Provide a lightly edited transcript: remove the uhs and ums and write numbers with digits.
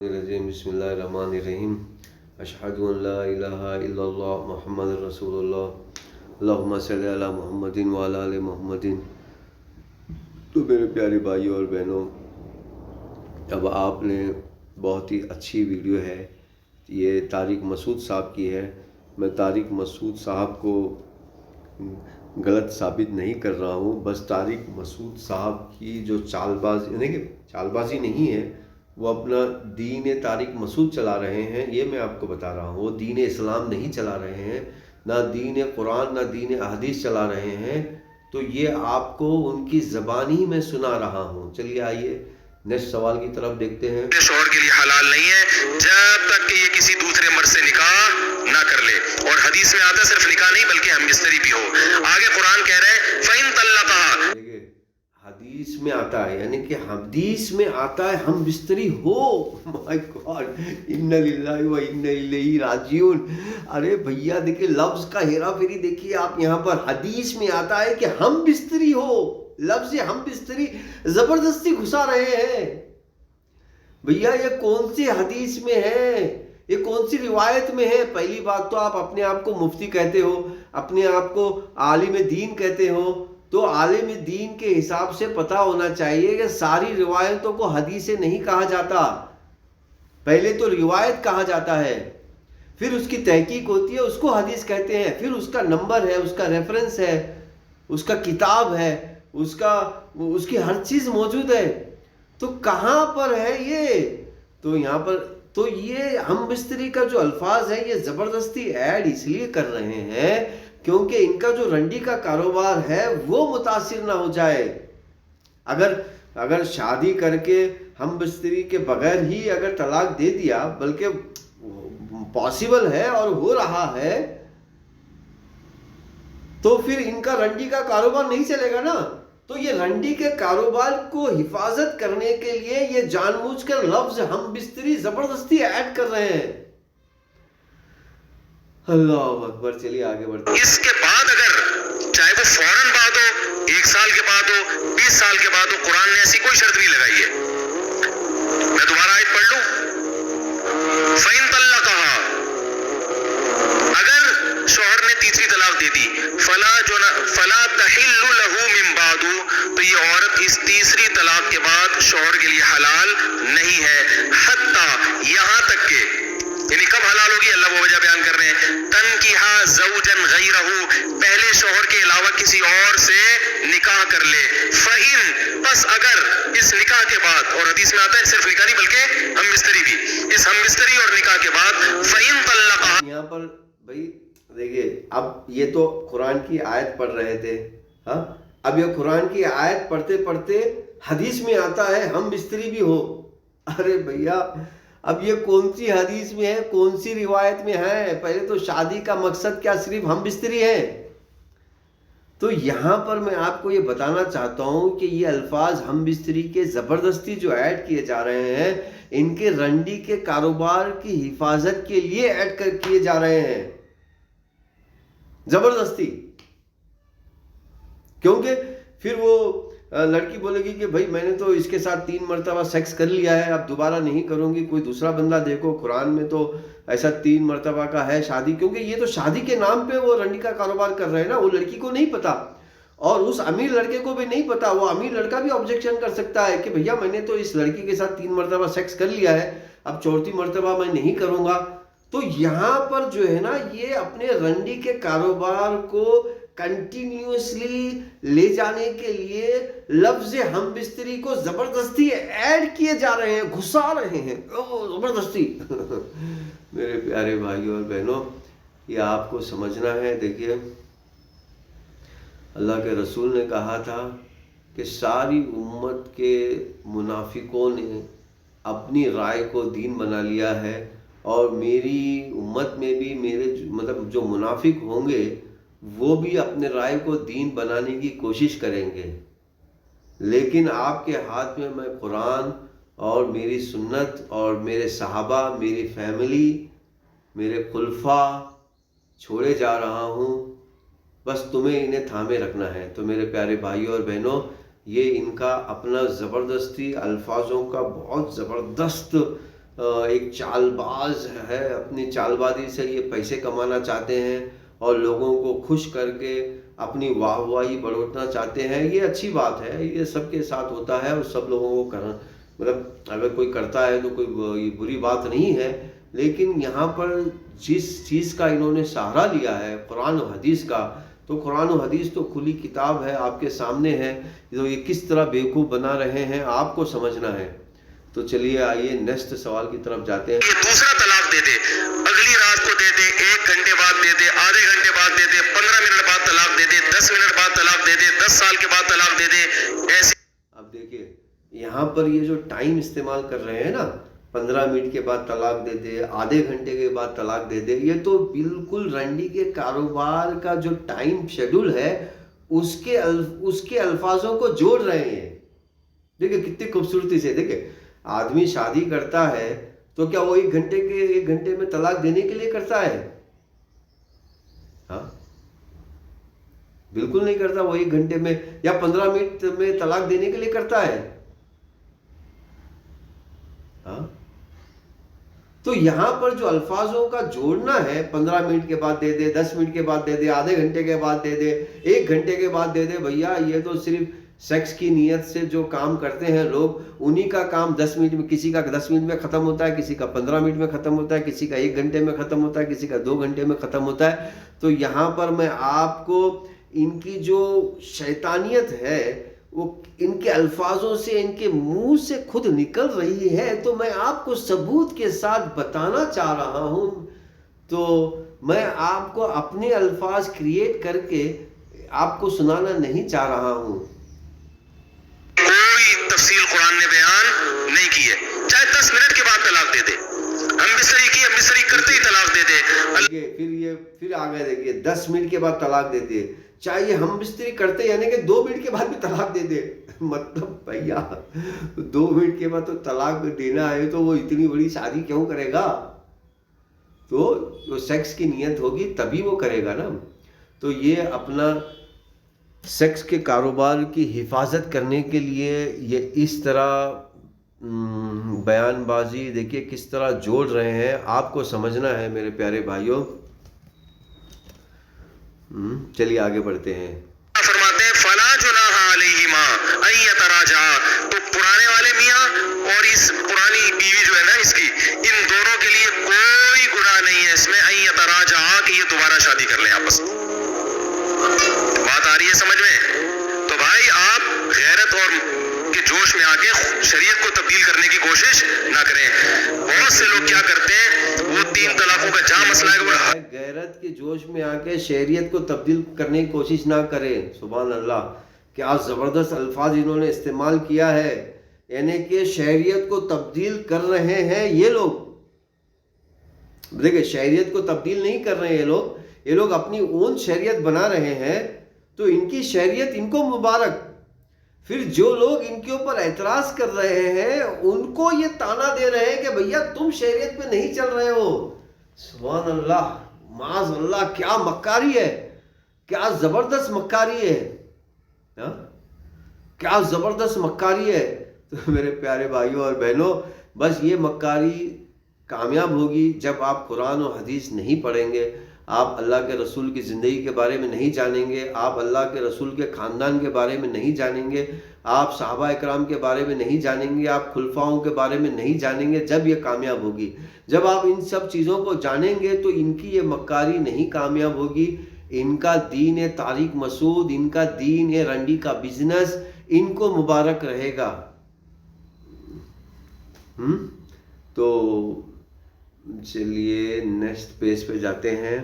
الرجیم بسم اللہ الرحمن الرحیم اشہد ان لا الہ الا اللہ محمد رسول اللہ اللہم صلی علی محمد وعلی آل محمد۔ تو میرے پیارے بھائیوں اور بہنوں، اب آپ نے بہت ہی اچھی ویڈیو ہے، یہ طارق مسعود صاحب کی ہے۔ میں طارق مسعود صاحب کو غلط ثابت نہیں کر رہا ہوں، بس طارق مسعود صاحب کی جو چال بازی نہیں ہے، وہ اپنا دین طارق مسعود چلا رہے ہیں، یہ میں آپ کو بتا رہا ہوں۔ وہ دین اسلام نہیں چلا رہے ہیں، نہ دین قرآن نہ دین احادیث چلا رہے ہیں، تو یہ آپ کو ان کی زبان ہی میں سنا رہا ہوں۔ چلیے آئیے نیکسٹ سوال کی طرف دیکھتے ہیں۔ شوہر کے لیے حلال نہیں ہے جب تک کہ یہ کسی دوسرے مرد سے نکاح نہ کر لے، اور حدیث میں آتا ہے صرف نکاح نہیں بلکہ ہم بستری بھی ہو۔ آگے قرآن کہہ رہے ہیں فَإِن طَلَّقَهَا، دیکھیں حدیث میں آتا ہے، یعنی کہ حدیث میں آتا ہے ہم بستری ہو۔ مائی گاڈ، اِنَّ لِلَّهِ وَإِنَّ إِلَيْهِ راجعون۔ ارے بھیا دیکھیں لفظ کا ہیرا پھیری دیکھیے آپ، یہاں پر حدیث میں آتا ہے کہ ہم بستری ہو، لفظ ہم بستری زبردستی گھسا رہے ہیں۔ بھیا یہ کون سی حدیث میں ہے، یہ کون سی روایت میں ہے؟ پہلی بات تو آپ اپنے آپ کو مفتی کہتے ہو، اپنے آپ کو عالم دین کہتے ہو، تو عالم دین کے حساب سے پتہ ہونا چاہیے کہ ساری روایتوں کو حدیث نہیں کہا جاتا، پہلے تو روایت کہا جاتا ہے، پھر اس کی تحقیق ہوتی ہے، اس کو حدیث کہتے ہیں، پھر اس کا نمبر ہے، اس کا ریفرنس ہے، اس کا کتاب ہے، اس کی ہر چیز موجود ہے۔ تو کہاں پر ہے یہ؟ تو یہاں پر تو یہ ہم بستری کا جو الفاظ ہے یہ زبردستی ایڈ اس لیے کر رہے ہیں کیونکہ ان کا جو رنڈی کا کاروبار ہے وہ متاثر نہ ہو جائے۔ اگر شادی کر کے ہم بستری کے بغیر ہی اگر طلاق دے دیا، بلکہ پاسبل ہے اور ہو رہا ہے، تو پھر ان کا رنڈی کا کاروبار نہیں چلے گا نا۔ تو یہ رنڈی کے کاروبار کو حفاظت کرنے کے لیے یہ جان بوجھ کر لفظ ہم بستری زبردستی ایڈ کر رہے ہیں۔ اللہ اکبر، چلیے آگے بڑھتے ہیں۔ اس کے بعد اگر چاہے وہ فوراً بعد ہو، 1 سال کے بعد ہو، 20 سال کے بعد ہو، قرآن نے ایسی کوئی شرط نہیں لگائی ہے۔ میں دوبارہ آیت پڑھ لوں، فَإِن طَلَّقَهَا، اگر شوہر نے تیسری طلاق دے دی، فَلَا تَحِلُّ لَهُ مِن بَعْدُ، تو یہ عورت اس تیسری طلاق کے بعد شوہر کے لیے حلال نہیں ہے، حتیٰ یہاں تک کہ، یعنی کب حلال ہوگی اللہ وہ وجہ بیان کر رہے ہیں، تنکیحا زوجن غیرہ، پہلے شوہر کے علاوہ کسی اور سے نکاح کر لے، فہم، بس اگر اس نکاح کے بعد، اور حدیث میں آتا ہے صرف نکاح نہیں بلکہ ہم بستری بھی، اس ہم بستری اور نکاح کے بعد فہم طلقہ۔ یہاں پر بھائی دیکھیے، اب یہ تو قرآن کی آیت پڑھ رہے تھے، ہاں، اب یہ قرآن کی آیت پڑھتے پڑھتے حدیث میں آتا ہے ہم بستری بھی ہو۔ ارے بھیا اب یہ کون سی حدیث میں ہے، کون سی روایت میں ہے؟ پہلے تو شادی کا مقصد کیا صرف ہم بستری ہے؟ تو یہاں پر میں آپ کو یہ بتانا چاہتا ہوں کہ یہ الفاظ ہم بستری کے زبردستی جو ایڈ کیے جا رہے ہیں، ان کے رنڈی کے کاروبار کی حفاظت کے لیے ایڈ کیے جا رہے ہیں زبردستی، کیونکہ پھر وہ لڑکی بولے گی کہ بھائی میں نے تو اس کے ساتھ 3 مرتبہ سیکس کر لیا ہے، اب دوبارہ نہیں کروں گی، کوئی دوسرا بندہ دیکھو۔ قرآن میں تو ایسا 3 مرتبہ کا ہے شادی، کیونکہ یہ تو شادی کے نام پہ وہ رنڈی کا کاروبار کر رہے ہیں نا، وہ لڑکی کو نہیں پتا اور اس امیر لڑکے کو بھی نہیں پتا۔ وہ امیر لڑکا بھی آبجیکشن کر سکتا ہے کہ بھیا میں نے تو اس لڑکی کے ساتھ 3 مرتبہ سیکس کر لیا ہے، اب 4تھی مرتبہ میں نہیں کروں گا۔ تو یہاں پر جو ہے نا یہ اپنے رنڈی کے کاروبار کو کنٹینیوسلی لے جانے کے لیے لفظ ہم بستری کو زبردستی ایڈ کیے جا رہے ہیں، گھسا رہے ہیں زبردستی۔ میرے پیارے بھائیوں اور بہنوں، یہ آپ کو سمجھنا ہے۔ دیکھیے اللہ کے رسول نے کہا تھا کہ ساری امت کے منافقوں نے اپنی رائے کو دین بنا لیا ہے، اور میری امت میں بھی میرے جو منافق ہوں گے وہ بھی اپنے رائے کو دین بنانے کی کوشش کریں گے، لیکن آپ کے ہاتھ میں قرآن اور میری سنت اور میرے صحابہ، میری فیملی، میرے خلفاء چھوڑے جا رہا ہوں، بس تمہیں انہیں تھامے رکھنا ہے۔ تو میرے پیارے بھائیوں اور بہنوں، یہ ان کا اپنا زبردستی الفاظوں کا بہت زبردست ایک چال باز ہے، اپنی چال بازی سے یہ پیسے کمانا چاہتے ہیں اور لوگوں کو خوش کر کے اپنی واہ واہی بڑھوتنا چاہتے ہیں. یہ اچھی بات ہے، یہ سب کے ساتھ ہوتا ہے اور سب لوگوں کو کرنا، مطلب اگر کوئی کرتا ہے تو کوئی یہ بری بات نہیں ہے. لیکن یہاں پر جس چیز کا انہوں نے سہارا لیا ہے قرآن و حدیث کا، تو قرآن و حدیث تو کھلی کتاب ہے، آپ کے سامنے ہے. تو یہ کس طرح بیوقوف بنا رہے ہیں آپ کو سمجھنا ہے. تو چلیے آئیے نیکسٹ سوال کی طرف جاتے ہیں. یہ دوسرا طلاق دے دے، اگلی رات کو دے دے، 1 گھنٹے بعد دے دے، آدھے گھنٹے بعد دے دے، 15 منٹ بعد طلاق دے دے، 10 منٹ بعد طلاق دے دے، 10 سال کے بعد طلاق دے دے، ایسے. اب دیکھیے یہاں پر یہ جو ٹائم استعمال کر رہے ہیں نا، 15 منٹ کے بعد طلاق دے دے، آدھے گھنٹے کے بعد طلاق دے دے، یہ تو بالکل رنڈی کے کاروبار کا جو ٹائم شیڈول ہے اس کے الفاظوں کو جوڑ رہے ہیں. دیکھیں کتنی خوبصورتی سے. دیکھیں آدمی شادی کرتا ہے تو کیا وہ 1 گھنٹے میں طلاق دینے کے لیے کرتا ہے؟ ہاں بالکل نہیں کرتا. وہ 1 گھنٹے میں یا 15 منٹ میں طلاق دینے کے لیے کرتا ہے. ہاں تو یہاں پر جو الفاظوں کا جوڑنا ہے، 15 منٹ کے بعد دے دے، 10 منٹ کے بعد دے دے، آدھے گھنٹے کے بعد دے دے، 1 گھنٹے کے بعد دے دے، بھیا یہ تو صرف سیکس کی نیت سے جو کام کرتے ہیں لوگ، انہی کا کام 10 منٹ میں، کسی کا 10 منٹ میں ختم ہوتا ہے، کسی کا 15 منٹ میں ختم ہوتا ہے، کسی کا 1 گھنٹے میں ختم ہوتا ہے، کسی کا 2 گھنٹے میں ختم ہوتا ہے. تو یہاں پر میں آپ کو ان کی جو شیطانیت ہے وہ ان کے الفاظوں سے، ان کے منہ سے خود نکل رہی ہے، تو میں آپ کو ثبوت کے ساتھ بتانا چاہ رہا ہوں. تو میں آپ کو اپنے الفاظ کریٹ کر کے آپ کو سنانا نہیں چاہ رہا ہوں. کوئی تفصیل قرآن نے بیان نہیں کی ہے. چاہے 10 منٹ کے بعد طلاق دے دے، ہم بستری کرتے ہی طلاق دے دے. پھر آگے دیکھیے 10 منٹ کے بعد طلاق دے دے، چاہیے ہم بستری کرتے یعنی کہ 2 منٹ کے بعد بھی طلاق دے دے. مطلب بھیا 2 منٹ کے بعد تو طلاق دینا ہے تو وہ اتنی بڑی شادی کیوں کرے گا؟ تو جو سیکس کی نیت ہوگی تبھی وہ کرے گا نا. تو یہ اپنا سیکس کے کاروبار کی حفاظت کرنے کے لیے یہ اس طرح بیان بازی دیکھیے کس طرح جوڑ رہے ہیں. آپ کو سمجھنا ہے میرے پیارے بھائیوں. چلیے آگے بڑھتے ہیں. فرماتے ہیں فلا جناح علیہما ان یتراجعا، تو پرانے والے میاں اور اس پرانی بیوی جو ہے نا اس کی، ان دونوں کے لیے کوئی گناہ نہیں ہے اس میں ان یتراجعا کہ یہ دوبارہ شادی کر لیں آپس. بات آ رہی ہے سمجھ میں؟ تو بھائی آپ غیرت اور کے جوش میں آ کے شریعت کو تبدیل کرنے کی کوشش نہ کریں. بہت سے لوگ کیا کرتے ہیں، وہ 3 طلاقوں کا جہاں مسئلہ ہے غیرت کے جوش میں آ کے شریعت کو تبدیل کرنے کی کوشش نہ کریں. سبحان اللہ، کیا زبردست الفاظ انہوں نے استعمال کیا ہے. یعنی کہ شریعت کو تبدیل کر رہے ہیں یہ لوگ. دیکھیں شریعت کو تبدیل نہیں کر رہے ہیں یہ لوگ اپنی اون شریعت بنا رہے ہیں. تو ان کی شریعت ان کو مبارک. پھر جو لوگ ان کے اوپر اعتراض کر رہے ہیں ان کو یہ تانا دے رہے ہیں کہ بھیا تم شریعت پہ نہیں چل رہے ہو. سبحان اللہ، معاذ اللہ، کیا مکاری ہے، کیا زبردست مکاری ہے، کیا زبردست مکاری ہے. تو میرے پیارے بھائیوں اور بہنوں، بس یہ مکاری کامیاب ہوگی جب آپ قرآن و حدیث نہیں پڑھیں گے، آپ اللہ کے رسول کی زندگی کے بارے میں نہیں جانیں گے، آپ اللہ کے رسول کے خاندان کے بارے میں نہیں جانیں گے، آپ صحابہ اکرام کے بارے میں نہیں جانیں گے، آپ خلفاؤں کے بارے میں نہیں جانیں گے. جب یہ کامیاب ہوگی، جب آپ ان سب چیزوں کو جانیں گے تو ان کی یہ مکاری نہیں کامیاب ہوگی. ان کا دین طارق مسعود، ان کا دین رنڈی کا بزنس ان کو مبارک رہے گا. تو چلیے نیکسٹ پیج پہ جاتے ہیں.